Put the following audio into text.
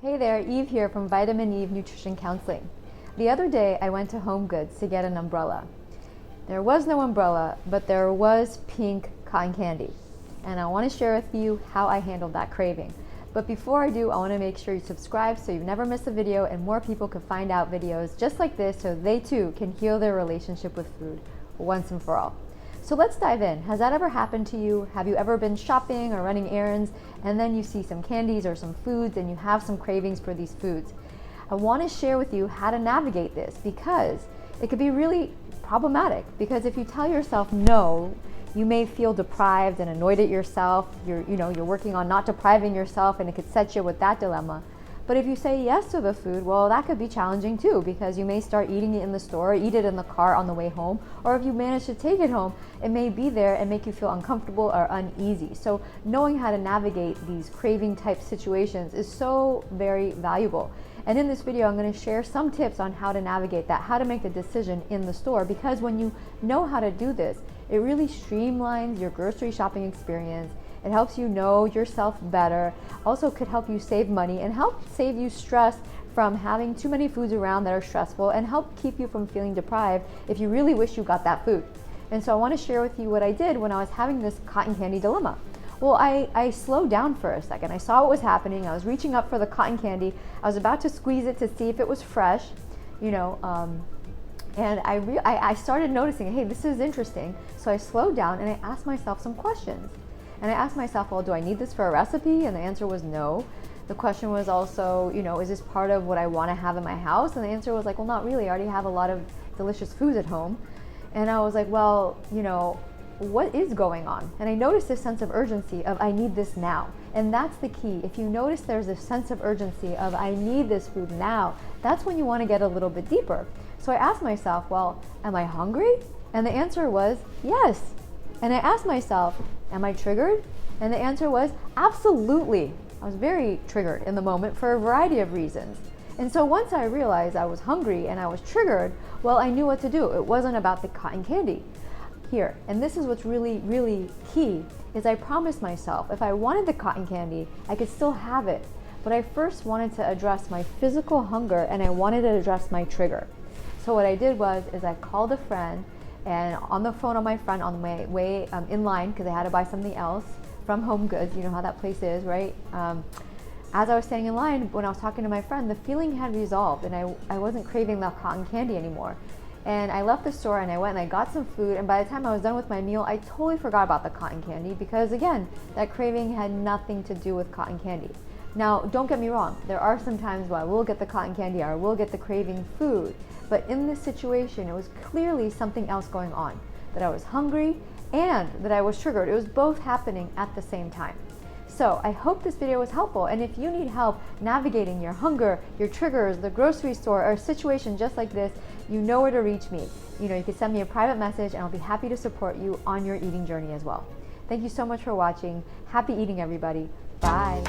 Hey there, Eve here from Vitamin Eve Nutrition Counseling. The other day I went to HomeGoods to get an umbrella. There was no umbrella, but there was pink cotton candy. And I want to share with you how I handled that craving. But before I do, I want to make sure you subscribe so you never miss a video and more people can find out videos just like this so they too can heal their relationship with food once and for all. So let's dive in. Has that ever happened to you? Have you ever been shopping or running errands and then you see some candies or some foods and you have some cravings for these foods? I want to share with you how to navigate this because it could be really problematic, because if you tell yourself no, you may feel deprived and annoyed at yourself. You're working on not depriving yourself and it could set you with that dilemma. But if you say yes to the food, well, that could be challenging too, because you may start eating it in the store, eat it in the car on the way home, or if you manage to take it home, it may be there and make you feel uncomfortable or uneasy. So knowing how to navigate these craving type situations is so very valuable. And in this video, I'm going to share some tips on how to navigate that, how to make the decision in the store, because when you know how to do this, it really streamlines your grocery shopping experience. It helps you know yourself better, also could help you save money and help save you stress from having too many foods around that are stressful, and help keep you from feeling deprived if you really wish you got that food. And so I want to share with you what I did when I was having this cotton candy dilemma. Well, I slowed down for a second. I saw what was happening. I was reaching up for the cotton candy. I was about to squeeze it to see if it was fresh, and I started noticing, hey, this is interesting. So I slowed down and I asked myself some questions. And I asked myself, well, do I need this for a recipe? And the answer was no. The question was also, is this part of what I want to have in my house? And the answer was like, well, not really. I already have a lot of delicious foods at home. And I was like, well, what is going on? And I noticed this sense of urgency of I need this now. And that's the key. If you notice there's a sense of urgency of I need this food now, that's when you want to get a little bit deeper. So I asked myself, well, am I hungry? And the answer was yes. And I asked myself, am I triggered? And the answer was absolutely. I was very triggered in the moment for a variety of reasons. And so once I realized I was hungry and I was triggered, well, I knew what to do. It wasn't about the cotton candy. Here, and this is what's really, really key, is I promised myself if I wanted the cotton candy, I could still have it. But I first wanted to address my physical hunger and I wanted to address my trigger. So what I did was I called a friend, and on the phone on my friend on the way in line, because I had to buy something else from HomeGoods, you know how that place is, right? As I was standing in line, when I was talking to my friend, the feeling had resolved and I wasn't craving the cotton candy anymore. And I left the store and I went and I got some food, and by the time I was done with my meal, I totally forgot about the cotton candy, because again, that craving had nothing to do with cotton candy. Now, don't get me wrong, there are some times where I will get the cotton candy or I will get the craving food, but in this situation, it was clearly something else going on, that I was hungry and that I was triggered. It was both happening at the same time. So I hope this video was helpful, and if you need help navigating your hunger, your triggers, the grocery store, or a situation just like this, you know where to reach me. You can send me a private message and I'll be happy to support you on your eating journey as well. Thank you so much for watching. Happy eating, everybody. Bye.